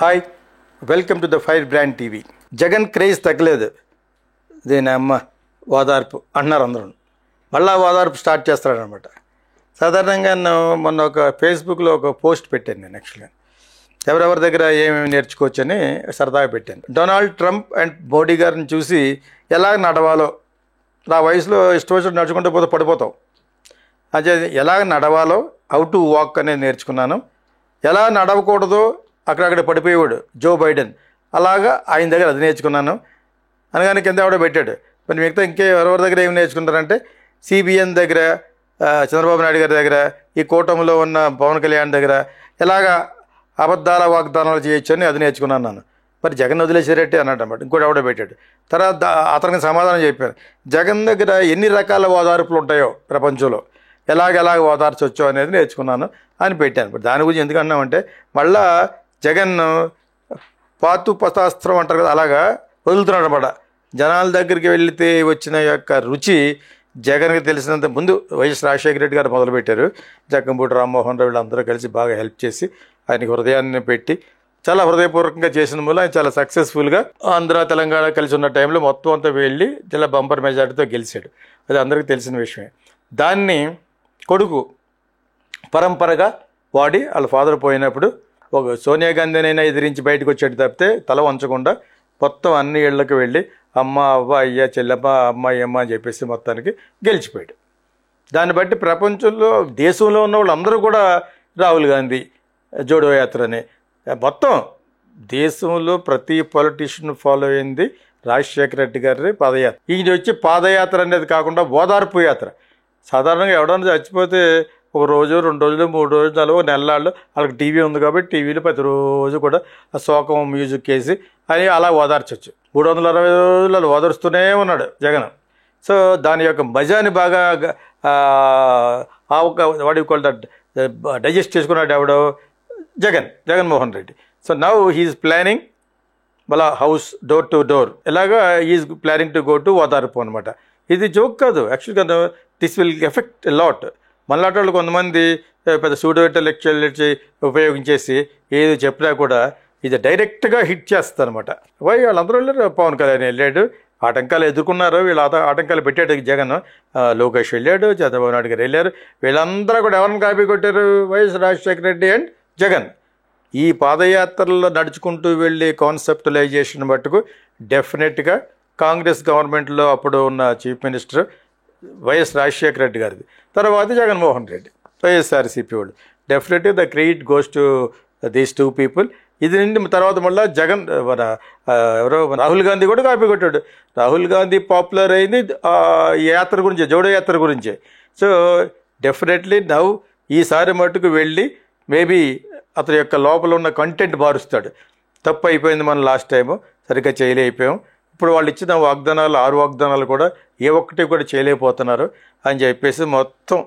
Hi, welcome to the fire brand TV. Jagan craze తగ్గలేదు, దీని అమ్మ ఓదార్పు అన్నారు అందరూ. మళ్ళా ఓదార్పు స్టార్ట్ చేస్తాడనమాట. సాధారణంగా మొన్న ఒక ఫేస్బుక్లో ఒక పోస్ట్ పెట్టాను నేను. యాక్చువల్గా ఎవరెవరి దగ్గర ఏమేమి నేర్చుకోవచ్చని సరదాగా పెట్టాను. డొనాల్డ్ ట్రంప్ అండ్ మోడీ గారిని చూసి ఎలా నడవాలో, నా వయసులో ఇష్టం వచ్చినట్టు నడుచుకుంటూ పోతే పడిపోతాం. అదే ఎలాగ నడవాలో, హౌ టు వాక్ అనేది నేర్చుకున్నాను. ఎలా నడవకూడదో అక్కడక్కడ పడిపోయేవాడు జో బైడెన్, అలాగా ఆయన దగ్గర అది నేర్చుకున్నాను. అనగానే కింద ఎవడో పెట్టాడు. మరి మిగతా ఎవరెవరి దగ్గర ఏమి నేర్చుకుంటారంటే సిబిఎన్ దగ్గర, చంద్రబాబు నాయుడు గారి దగ్గర, ఈ కూటమిలో ఉన్న పవన్ కళ్యాణ్ దగ్గర ఎలాగా అబద్ధాల వాగ్దానాలు చేయొచ్చు అని అది నేర్చుకున్నాను నేను. మరి జగన్ వదిలేసేటట్టే అన్నట్టు అనమాట. ఇంకోటి ఎవడో పెట్టాడు. తర్వాత అతనికి సమాధానం చెప్పాను. జగన్ దగ్గర ఎన్ని రకాల ఓదార్పులు ఉంటాయో ప్రపంచంలో, ఎలాగ ఓదార్చొచ్చో అనేది నేర్చుకున్నాను అని పెట్టాను. దాని గురించి ఎందుకు అన్నామంటే, మళ్ళా జగన్ పాతుపతాస్త్రం అంటారు కదా, అలాగా వదులుతున్నాడు అనమాట. జనాల దగ్గరికి వెళితే వచ్చిన యొక్క రుచి జగన్కి తెలిసినంత ముందు వైఎస్ రాజశేఖర రెడ్డి గారు మొదలుపెట్టారు. జగ్గంపూడి రామ్మోహన్ రావు వీళ్ళందరూ కలిసి బాగా హెల్ప్ చేసి ఆయనకి హృదయాన్ని పెట్టి చాలా హృదయపూర్వకంగా చేసిన వల్ల ఆయన చాలా సక్సెస్ఫుల్గా ఆంధ్ర తెలంగాణ కలిసి ఉన్న టైంలో మొత్తం అంతా వెళ్ళి జిల్లా బంపర్ మెజార్టీతో గెలిచాడు. అది అందరికీ తెలిసిన విషయమే. దాన్ని కొడుకు పరంపరగా వాడి వాళ్ళ ఫాదర్ పోయినప్పుడు ఒక సోనియా గాంధీనైనా ఎదిరించి బయటకు వచ్చేట్టు తప్పితే తల వంచకుండా మొత్తం అన్ని ఇళ్లకు వెళ్ళి అమ్మ, అవ్వ, అయ్య, చెల్లెమ్మ, అమ్మాయి, అమ్మ అని చెప్పేసి మొత్తానికి గెలిచిపోయాడు. దాన్ని బట్టి ప్రపంచంలో దేశంలో ఉన్న వాళ్ళందరూ కూడా రాహుల్ గాంధీ జోడో యాత్ర అని, మొత్తం దేశంలో ప్రతి పొలిటీషియన్ ఫాలో అయింది రాజశేఖర రెడ్డి గారి పాదయాత్ర. ఈయన వచ్చి పాదయాత్ర అనేది కాకుండా ఓదార్పు యాత్ర. సాధారణంగా ఎవడన్నా చచ్చిపోతే ఒక రోజు, 2 రోజులు, 3 రోజులు, 4 నెలలు వాళ్ళకి టీవీ ఉంది కాబట్టి టీవీలో ప్రతిరోజు కూడా ఆ శోకం మ్యూజిక్ వేసి అని అలా ఓదార్చవచ్చు. 360 రోజులు అలా ఓదార్స్తూనే ఉన్నాడు జగన్. సో దాని యొక్క మజాని బాగా వాడి డైజెస్ట్ చేసుకున్నాడు ఎవడో Jaganmohan Reddy. So now he's planning మళ్ళా హౌస్ డోర్ టు డోర్, ఇలాగా is planning to go to ఓదార్పు అనమాట. ఇది జోక్ కాదు యాక్చువల్గా. This will effect lot. మనలాంటి వాళ్ళు కొంతమంది పెద్ద సూడో ఇంటలెక్చువల్ ఉపయోగించేసి ఏది చెప్పినా కూడా ఇది డైరెక్ట్గా హిట్ చేస్తారు అనమాట. వాళ్ళందరూ వెళ్ళారు. పవన్ కళ్యాణ్ వెళ్ళాడు, ఆటంకాలు ఎదుర్కొన్నారు. వీళ్ళు ఆటంకాలు పెట్టాడు జగన్. లోకేష్ వెళ్ళాడు, చంద్రబాబు నాయుడు గారు వెళ్ళారు. వీళ్ళందరూ కూడా ఎవరిని కాపీ కొట్టారు? YS Rajasekhara Reddy and Jagan. ఈ పాదయాత్రల్లో నడుచుకుంటూ వెళ్ళే కాన్సెప్టలైజేషన్ మట్టుకు డెఫినెట్గా కాంగ్రెస్ గవర్నమెంట్లో అప్పుడు ఉన్న chief minister YS Rajasekhara Reddy గారిది, తర్వాత జగన్మోహన్ రెడ్డి, వైఎస్ఆర్సీపీ వాళ్ళు. డెఫినెట్గా the credit goes to these 2 people. ఇది నుండి తర్వాత మళ్ళీ జగన్ ఎవరో రాహుల్ గాంధీ కూడా కాపీ కొట్టాడు. రాహుల్ గాంధీ పాపులర్ అయింది ఈ యాత్ర గురించే, జోడో యాత్ర గురించే. సో డెఫినెట్లీ నౌ ఈసారి మట్టుకు వెళ్ళి మేబీ అతని యొక్క లోపల ఉన్న కంటెంట్ మారుస్తాడు. తప్పు అయిపోయింది, మనం లాస్ట్ టైము సరిగ్గా చేయలేకపోయాం. ఇప్పుడు వాళ్ళు ఇచ్చిన వాగ్దానాలు 6 వాగ్దానాలు కూడా ఏ ఒక్కటి కూడా చేయలేకపోతున్నారు అని చెప్పేసి మొత్తం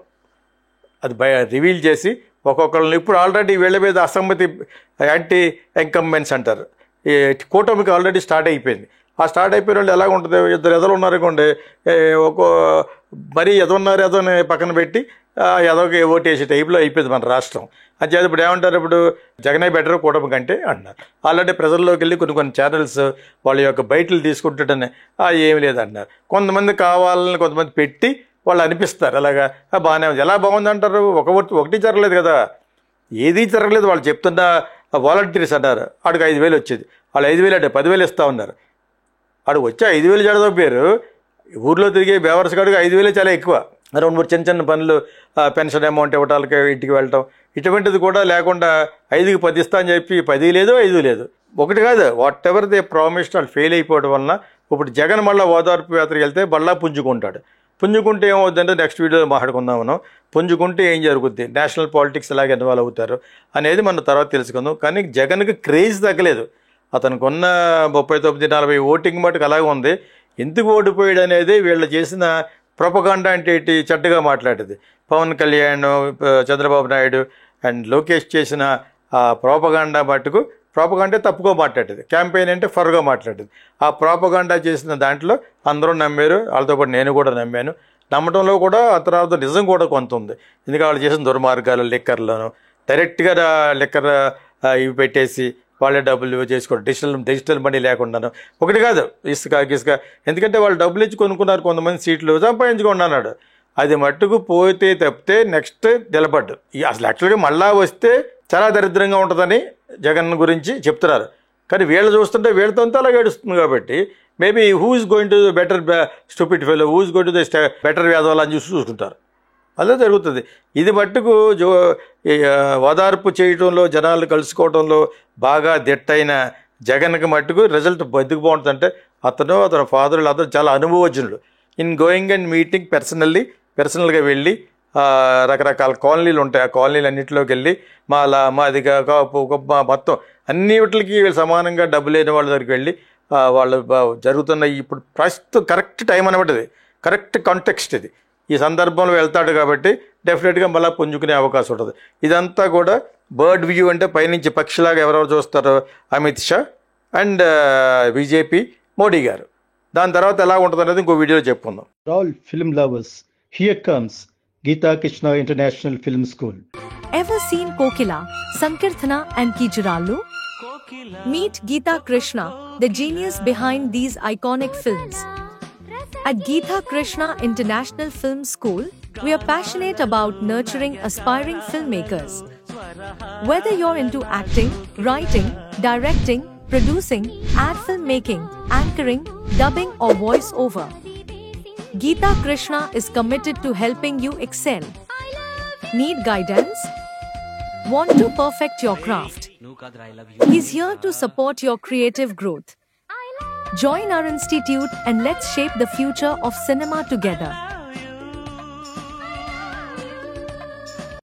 అది రివీల్ చేసి ఒక్కొక్కరిని ఇప్పుడు ఆల్రెడీ వీళ్ళ మీద అసమ్మతి, యాంటీ ఎంకంబెన్స్ అంటారు, ఈ కూటమికి ఆల్రెడీ స్టార్ట్ అయిపోయింది. ఆ స్టార్ట్ అయిపోయిన వాళ్ళు ఎలా ఉంటుంది? 2 ఎదలు ఉన్నారనుకోండి, మరీ ఎదోని పక్కన పెట్టి ఎదోకి ఓటేసే టైప్లో అయిపోయింది మన రాష్ట్రం. అని చేత ఇప్పుడు ఏమంటారు? ఇప్పుడు జగనే బెటర్ కూటమి కంటే అంటున్నారు. ఆల్రెడీ ప్రజల్లోకి వెళ్ళి కొన్ని ఛానల్స్ వాళ్ళ యొక్క బయటలు తీసుకుంటుంటేనే ఏమి లేదన్నారు. కొంతమంది కావాలని కొంతమంది పెట్టి వాళ్ళు అనిపిస్తారు అలాగా బాగానే ఉంది. ఎలా బాగుంది అంటారు? ఒకటి జరగలేదు కదా, ఏదీ జరగలేదు. వాళ్ళు చెప్తున్న వాలంటీర్స్ అన్నారు, ఆడికి 5,000 వచ్చేది, వాళ్ళు 5,000 అంటే 10,000 ఇస్తూ ఉన్నారు. ఆడు వచ్చి 5,000 జడదొప్పారు. ఊర్లో తిరిగే బేవర్స్ కాడికి 5,000 చాలా ఎక్కువ. 2-3 చిన్న పనులు, పెన్షన్ అమౌంట్ ఇవ్వటాలకి, ఇంటికి వెళ్ళటం, ఇటువంటిది కూడా లేకుండా 5కి 10 ఇస్తా అని చెప్పి 10 లేదు, 5 లేదు. ఒకటి కాదు, వాట్ ఎవర్ దే ప్రామిస్డ్ వాళ్ళు ఫెయిల్ అయిపోవడం వలన ఇప్పుడు జగన్ మళ్ళీ ఓదార్పు యాత్రకి వెళ్తే మళ్ళీ పుంజుకుంటాడు. పుంజుకుంటే ఏమవుతుందంటే నెక్స్ట్ వీడియోలో మాట్లాడుకుందాం మనం. పుంజుకుంటే ఏం జరుగుద్ది, నేషనల్ పాలిటిక్స్ ఎలాగ ఇన్వాల్వ్ అవుతారు అనేది మనం తర్వాత తెలుసుకుందాం. కానీ జగన్కి క్రేజ్ తగ్గలేదు. అతనికి ఉన్న 39-40 ఓటింగ్ మటుకు అలాగే ఉంది. ఎందుకు ఓడిపోయాడు అనేది వీళ్ళు చేసిన ప్రొపగాండా అంటే చెడ్డగా మాట్లాడేది. పవన్ కళ్యాణ్, చంద్రబాబు నాయుడు అండ్ లోకేష్ చేసిన ఆ ప్రోపగాండా మట్టుకు, ప్రోపగాండా తప్పుగా మాట్లాడేది, క్యాంపెయిన్ అంటే ఫర్గా మాట్లాడేది. ఆ ప్రోపగాండా చేసిన దాంట్లో అందరూ నమ్మారు, వాళ్ళతో పాటు నేను కూడా నమ్మాను. నమ్మడంలో కూడా ఆ తర్వాత నిజం కూడా కొంత ఉంది. ఎందుకంటే వాళ్ళు చేసిన దుర్మార్గాలు, లిక్కర్లను డైరెక్ట్గా లిక్కర్ ఇవి పెట్టేసి వాళ్ళే డబ్బులు చేసుకోవడం, డిజిటల్ మనీ లేకుండాను. ఒకటి కాదు, ఇసుక ఎందుకంటే వాళ్ళు డబ్బులు ఇచ్చి కొనుక్కున్నారు కొంతమంది సీట్లు, సంపాదించుకోండి అన్నాడు. అది మట్టుకు పోతే తప్పితే నెక్స్ట్ నిలబడ్డు. అసలు యాక్చువల్గా మళ్ళా వస్తే చాలా దరిద్రంగా ఉంటుందని జగన్ గురించి చెప్తున్నారు. కానీ వీళ్ళు చూస్తుంటే వీళ్ళతో అంతా అలాగే ఏడుస్తుంది. కాబట్టి maybe who is going to better stupid fellow, who is going to the better వేదవాళ్ళు అని చూసుకుంటారు. అదే జరుగుతుంది. ఇది మట్టుకు ఓదార్పు చేయటంలో, జనాలు కలుసుకోవడంలో బాగా దిట్టైన జగన్కి మట్టుకు రిజల్ట్ ఎందుకు బాగుంటుందంటే అతను ఫాదర్లు అతను చాలా అనుభవజ్ఞుడు. ఇన్ గోయింగ్ అండ్ మీటింగ్ పర్సనల్గా వెళ్ళి రకరకాల కాలనీలు ఉంటాయి, ఆ కాలనీలు అన్నింటిలోకి వెళ్ళి మాది మొత్తం అన్ని వీటికి సమానంగా డబ్బు లేని వాళ్ళ దగ్గరికి వెళ్ళి వాళ్ళు జరుగుతున్న ఇప్పుడు ప్రస్తుతం కరెక్ట్ టైం అనమాట, ఇది కరెక్ట్ కాంటెక్స్ట్, ఇది ఈ సందర్భంలో వెళ్తాడు కాబట్టి డెఫినెట్గా మళ్ళీ పుంజుకునే అవకాశం ఉంటుంది. ఇదంతా కూడా బర్డ్ వ్యూ అంటే పైనుంచి పక్షిలాగా ఎవరెవరు చూస్తారో అమిత్ షా అండ్ బీజేపీ మోడీ గారు. దాని తర్వాత ఎలా ఉంటుంది అనేది ఇంకో వీడియోలో చెప్పుకుందాం. All film lovers, here comes Geeta Krishna International Film School. Ever seen Kokila, Sankirthana and Kijuralu? Meet Geeta Krishna, the genius behind these iconic films. At Geeta Krishna International Film School, we are passionate about nurturing aspiring filmmakers. Whether you're into acting, writing, directing, producing, ad filmmaking, anchoring, dubbing or voice over, Geeta Krishna is committed to helping you excel. Need guidance? Want to perfect your craft? He's here to support your creative growth. Join our institute and let's shape the future of cinema together.